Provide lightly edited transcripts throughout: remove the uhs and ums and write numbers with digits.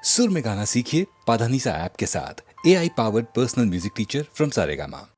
सुर में गाना सीखिए पाधानीसा ऐप के साथ। AI powered personal music teacher from Saregama.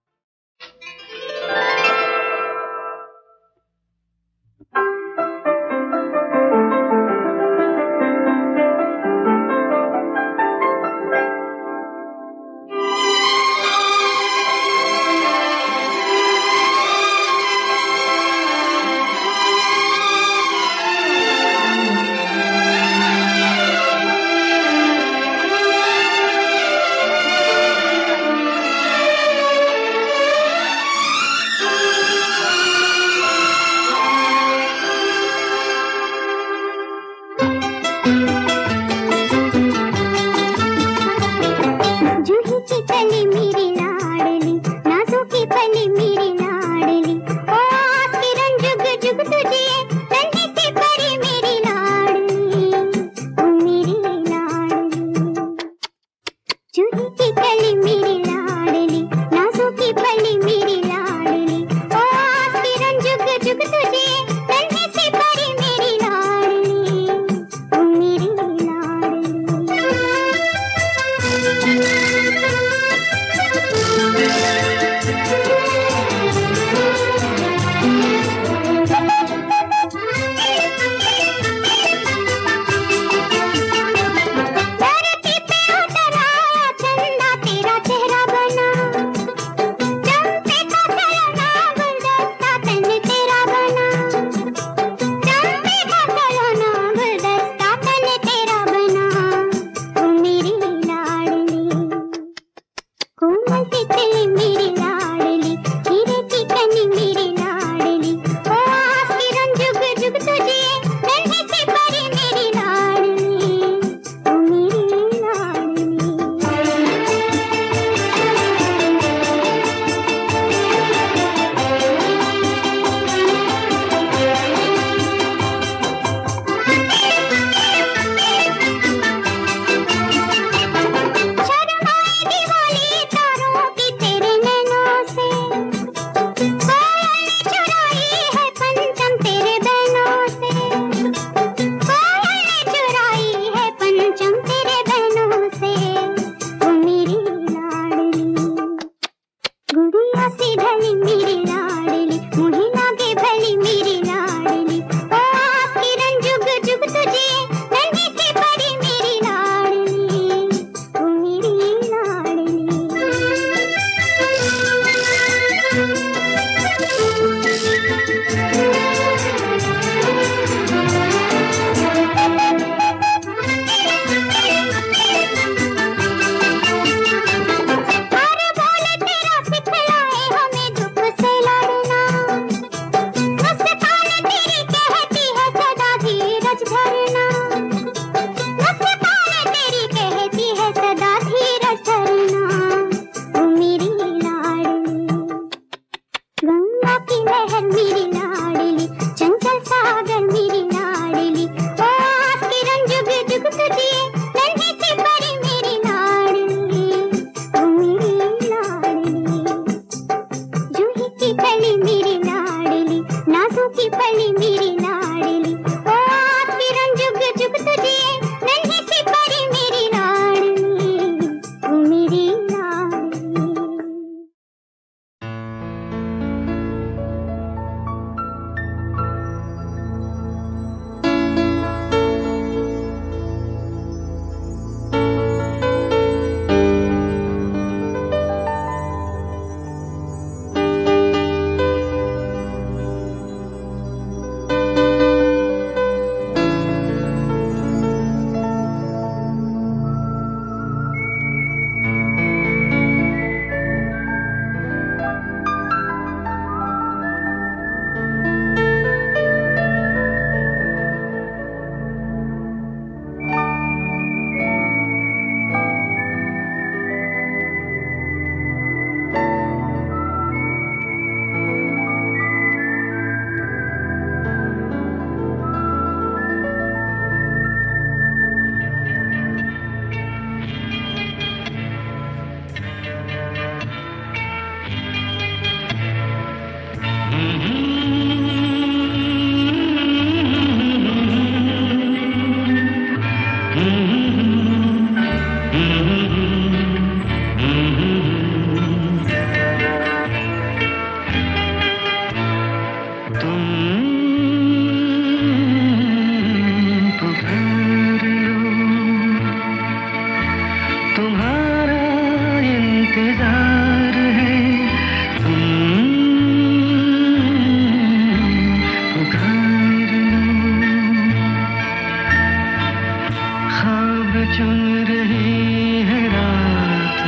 चुन रही है रात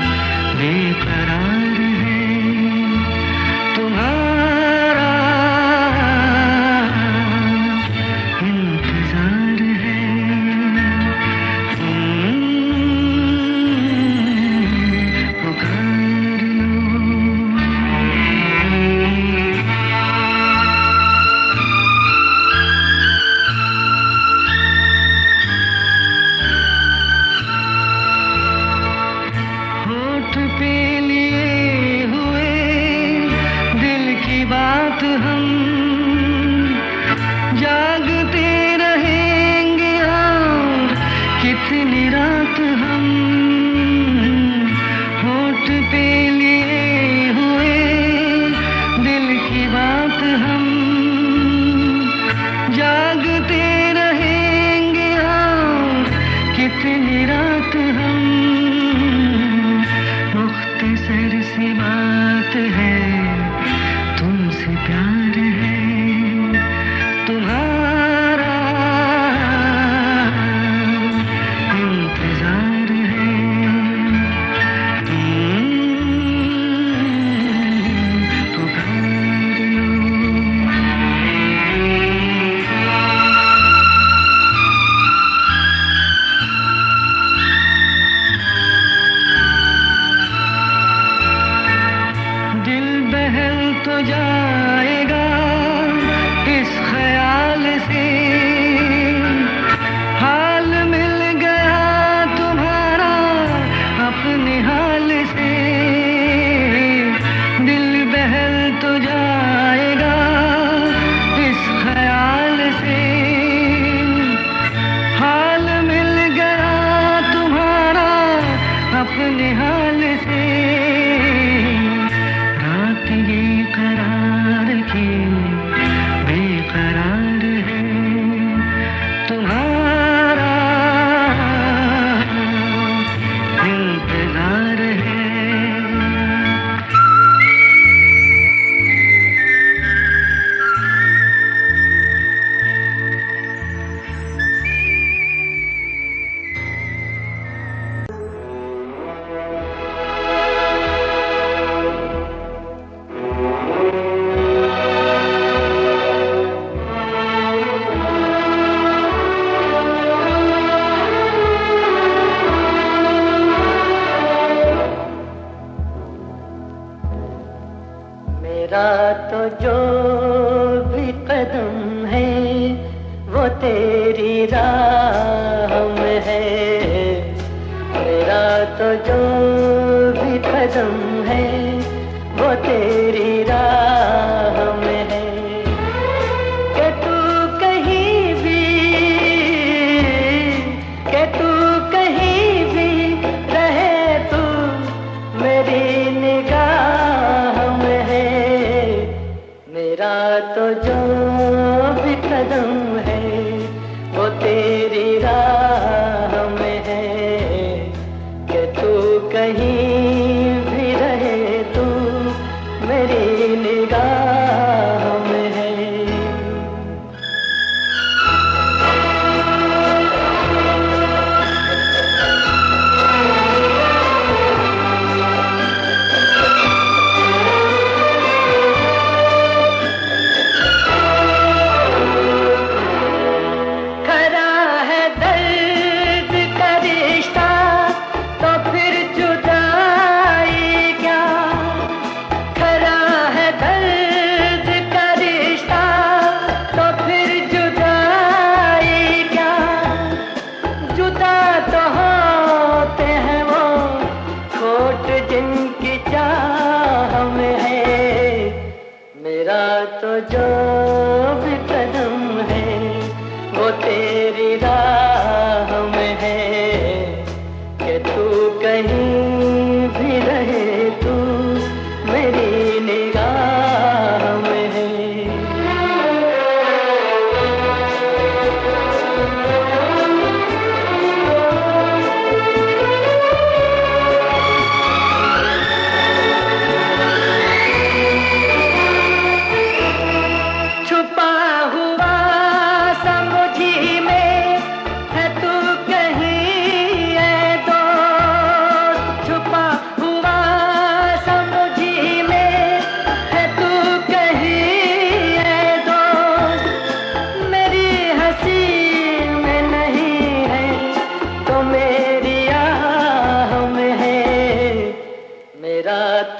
बेकरार है तुम्हारा इंतजार है पुकार लो होठ पे लिए हुए दिल की बात हम जागते रहेंगे और कितनी रात हम होठ पे लिए हुए दिल की बात हम जागते रहेंगे और कितनी रात हम मुख्तसर सी बात है तुमसे प्यार है तुम्हारा इंतजार है पुकार लो दिल बहल तो जाएगा इस ख्याल से हाल मिल गया तुम्हारा अपने हाल से दिल बहल तो जाएगा इस ख्याल से हाल मिल गया तुम्हारा अपने हाल से रात ये करार की बेकरार है तुम्हारा इंतजार है मेरा तो जो भी कदम है वो तेरी राह में है मेरा तो जो भी कदम है वो तेरी राह में है कि तू कहीं भी कि तू कहीं भी रहे तू मेरी निगाह में है मेरा तो जो भी कदम है वो तेरी राह में है कि तू कहीं भी रहे तू मेरी निगाह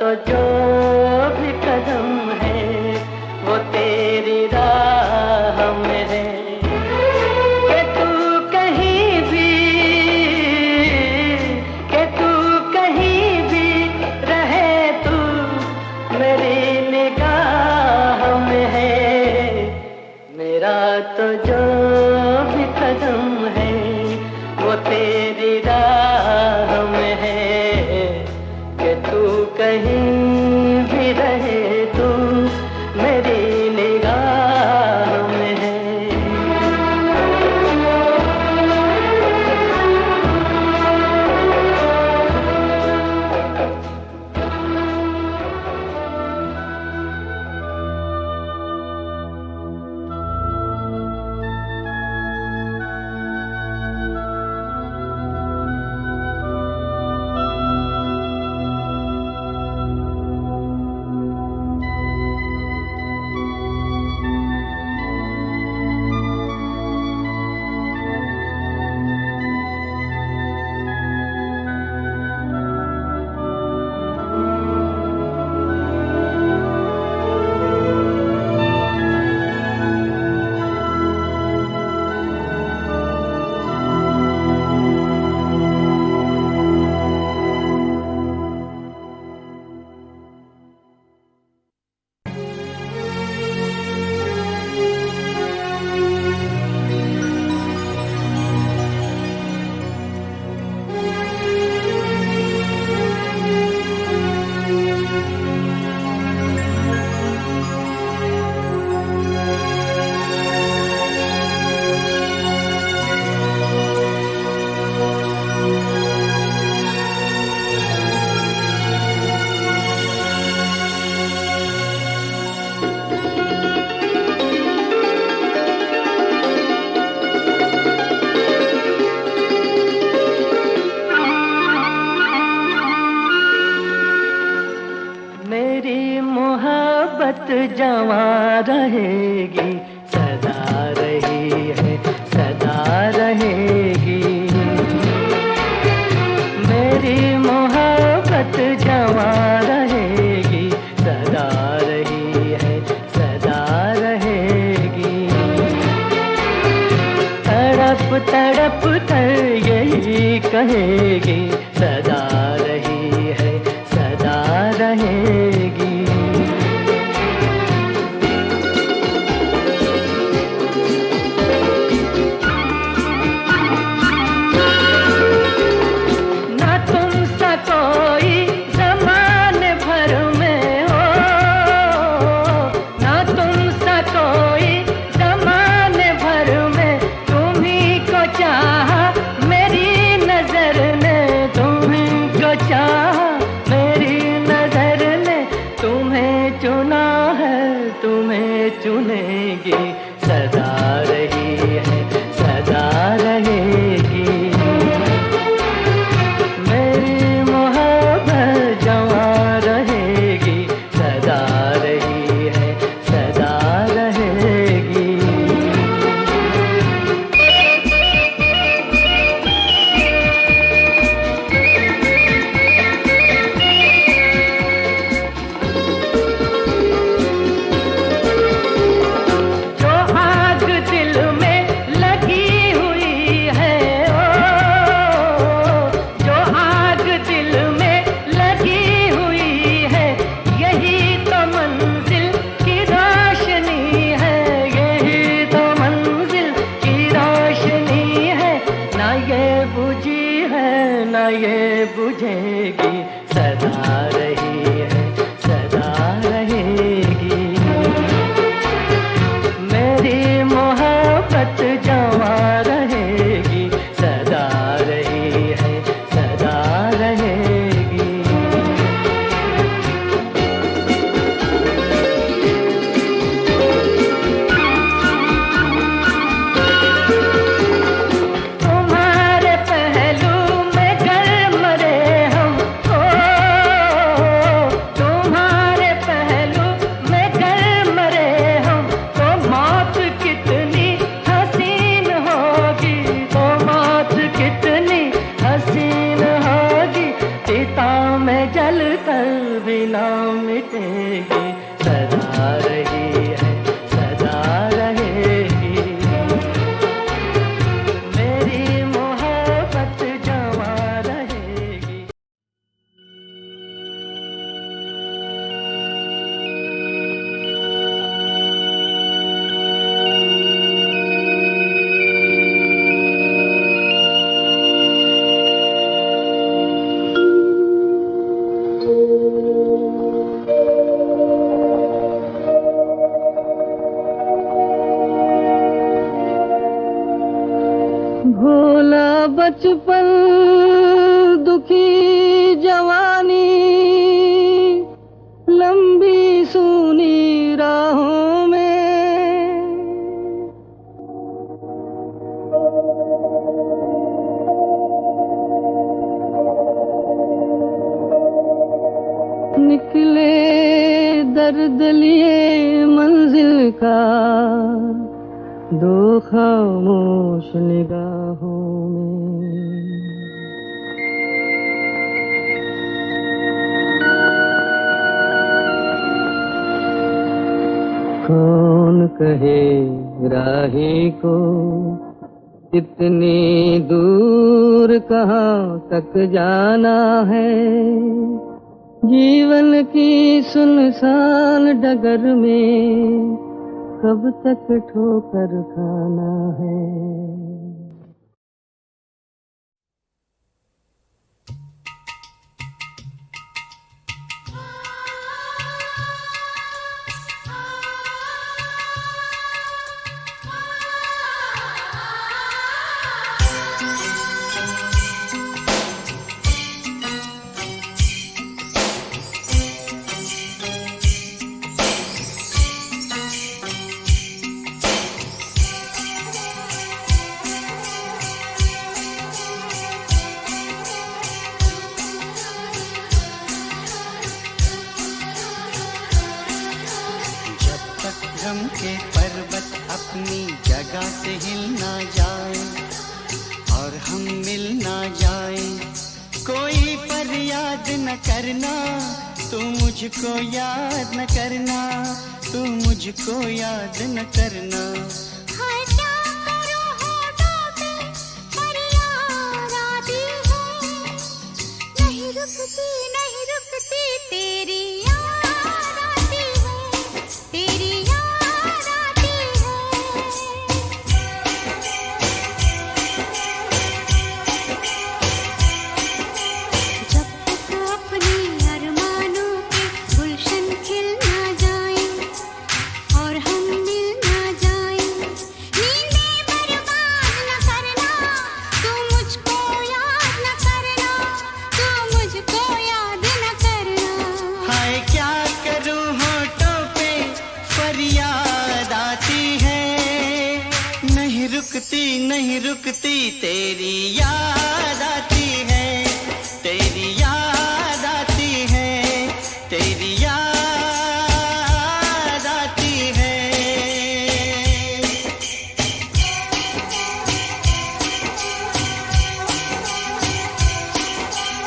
तो जो भी कदम है वो तेरी राह में है कि तू कहीं भी रहे तू मेरी निगाह में है मेरा तो जो भी कदम है वो तेरी राह में है कि तू कहीं भी रहे तू मेरी निगाह में है जवां रहेगी सदा रही है सदा रहेगी मेरी मोहब्बत जवां रहेगी सदा रही है सदा रहेगी तड़प तड़प कर यही कहेगी सदा रही है सदा रहेगी चुनेगी सदा रही है सदा रहेगी मेरी मोहब्बत जवां रहेगी सदा रही है सदा रहेगी ये बुझेगी सदा रही है सदा रहेगी मेरी मोहब्बत जवां रहेगी सदा रही है सदा रहेगी तुम्हारे पहलू में गर्म रहे हम जल कर भी ना मिटेगी, सदा रही है, सदा रहेगी। मेरी मोहब्बत जवां रहेगी। भोला बचपन दुखी जवानी, लंबी सूनी राहों में निकले दर्द लिए मंजिल का, दो खामोश निगाहों में। कौन कहे राही को इतनी दूर कहाँ तक जाना है, जीवन की सुनसान डगर में कब तक ठोकर खाना है। गम के पर्वत अपनी जगह से हिल ना जाए और हम मिल ना जाए, कोई फरियाद न करना, तू मुझको याद न करना, तू मुझको याद न करना। हाय क्या करूं होठों पे फरियाद आती है, नहीं रुकती नहीं रुकती तेरी याद आती है, तेरी याद आती है। जब तक अपने अरमानों के गुलशन खिल ना जाए और हम मिल ना जाए, नींदें बर्बाद न करना, तू मुझको याद न करना, तू मुझको याद न करना। हाय क्या करूं होठों पे फरियाद आती है, नहीं रुकती नहीं रुकती तेरी याद आती है, तेरी याद आती है, तेरी याद आती है।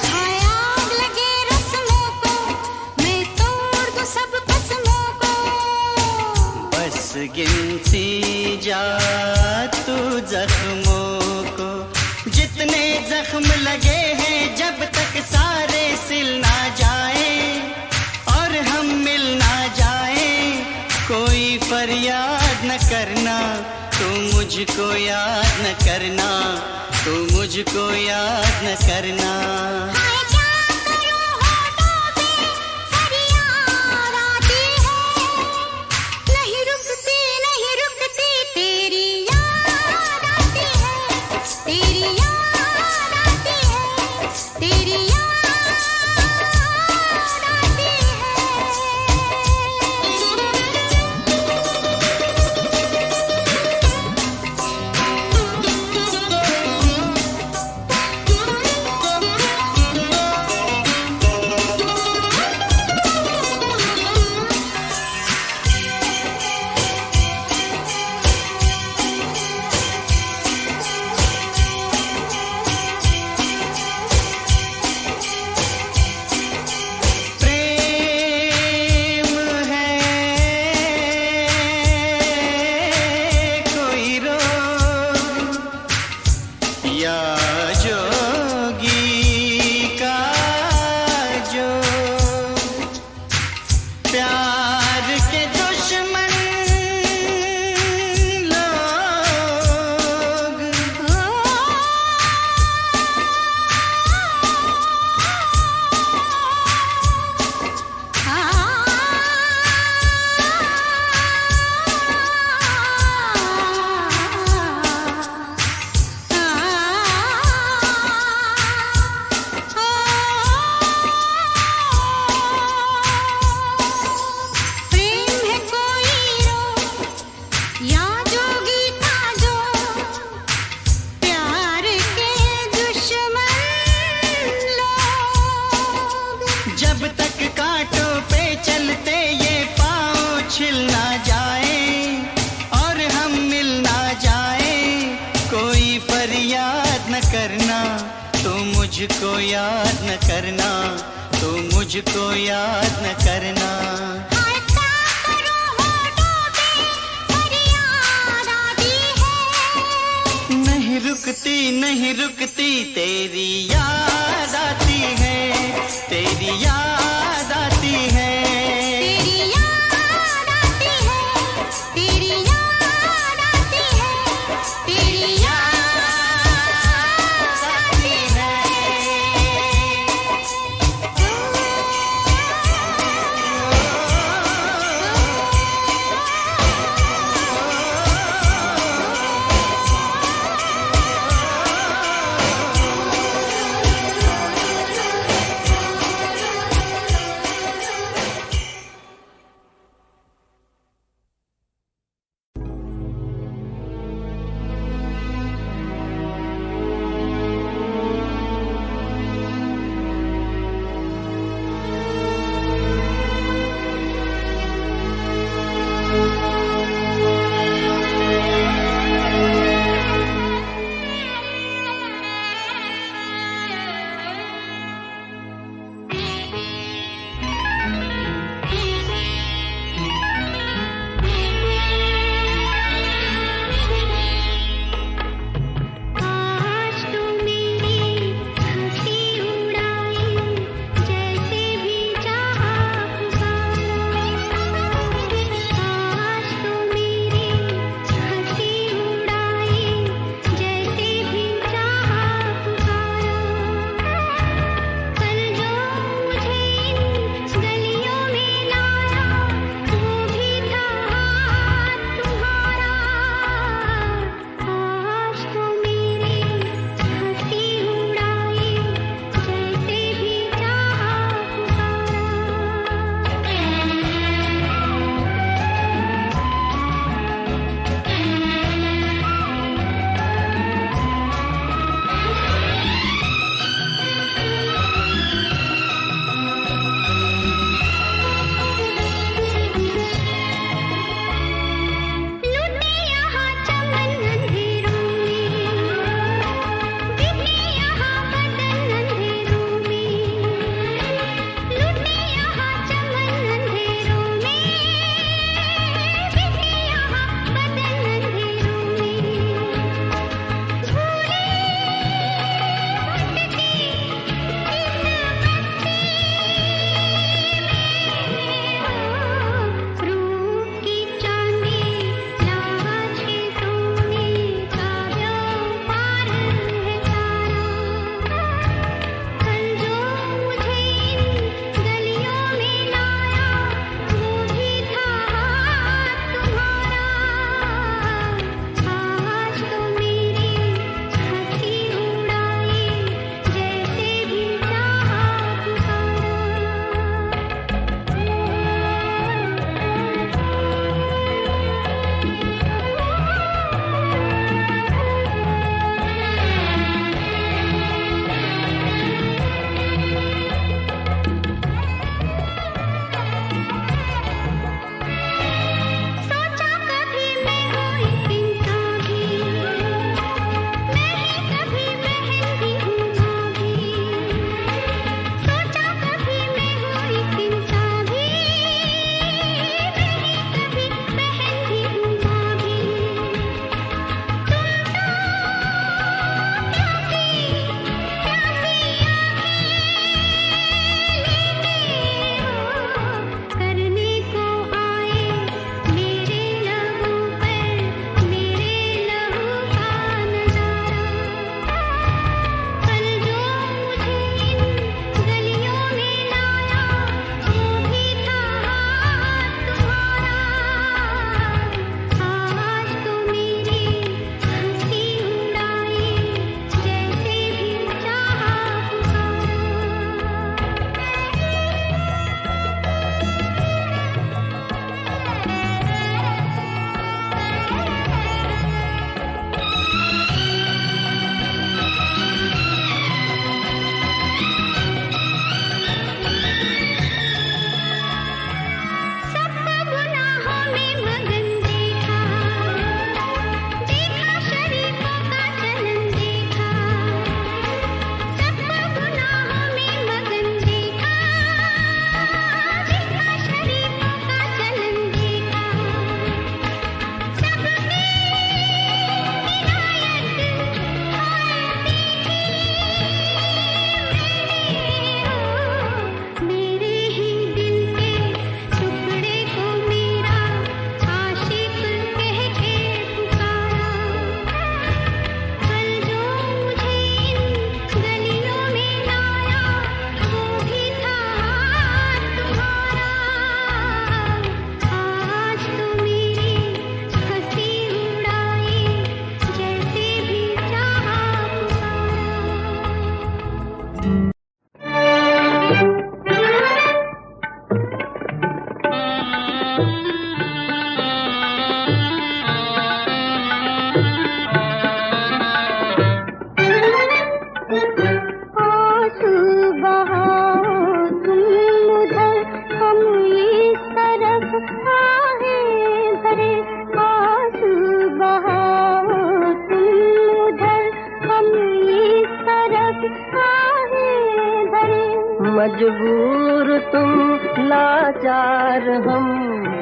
हाय आग लगे रस्मों को, मैं तोड़ दूं सब कसमों को। बस गिनती जा तू जख्मों को, जितने जख्म लगे हैं जब तक सारे सिल ना जाए और हम मिल ना जाए, कोई फरियाद न करना, तू मुझको याद न करना, तू मुझको याद न करना। हाय क्या करूं होठों पे फरियाद आती है, नहीं रुकती नहीं रुकती तेरी याद आती है, तेरी याद आती है, तेरी याद आती है। मुझको याद न करना, तू मुझको याद न करना। हाय क्या करूं होठों पे फरियाद आती है। नहीं रुकती नहीं रुकती तेरी याद आती है, तेरी याद आती है। तेरी याद आती है, तेरी याद आती है, तेरी याद आती है। आंसू बहाओ तुम उधर, हम इस तरफ आहें भरे। आंसू बहाओ तुम उधर, हम इस तरफ आहें भरे। मजबूर तुम लाचार हम,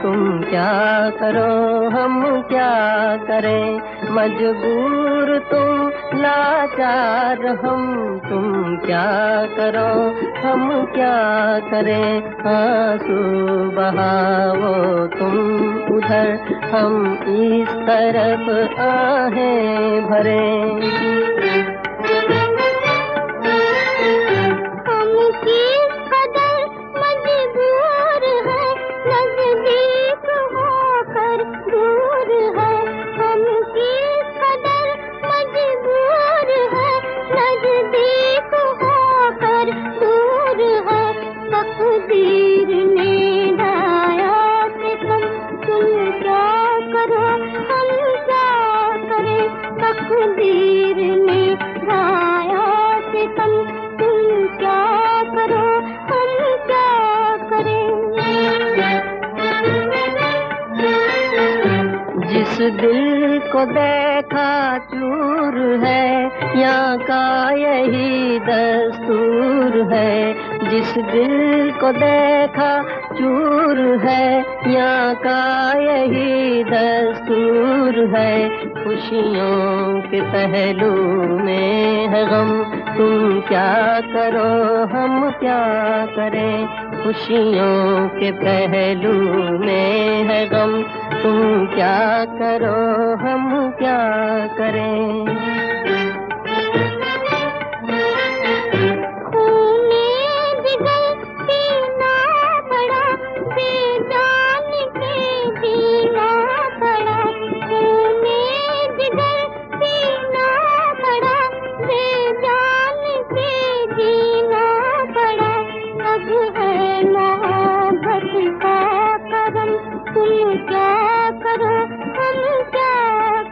तुम क्या करो हम क्या करें। मजबूर तुम लाचार हम, तुम क्या करो हम क्या करें। आंसू बहाओ तुम उधर, हम इस तरफ आहें भरे। हम किस कदर मजबूर हैं, नजदीक होकर दूर है। हम किस कदर मजबूर हैं, नजदीक होकर दूर है। तकदीर ने ढाया सितम, तुम क्या करो हम क्या करें। तकदीर ने ढाया सितम, तुम क्या करो हम क्या करें। जिस दिल को देखा चूर है, यहाँ का यही दस्तूर है। जिस दिल को देखा चूर है, यहाँ का यही दस्तूर है। खुशियों के पहलू में है गम, तुम क्या करो हम क्या करें। खुशियों के पहलू में है गम, तुम क्या करो हम क्या करें। खूने जिगर पीना पड़ा, बेजान के जीना पड़ा। खूने जिगर पीना पड़ा, बेजान के जीना पड़ा। अब है मोहब्बत का करम, तुम क्या करो हम क्या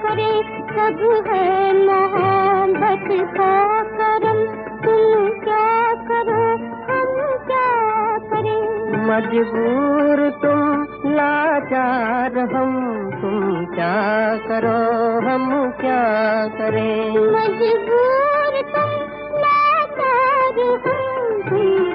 करें। सब है मोहब्बत का करम, तुम क्या करो हम क्या करें। मजबूर तुम लाचार हम, तुम क्या करो हम क्या करें। मजबूर तुम लाचार हम, तुम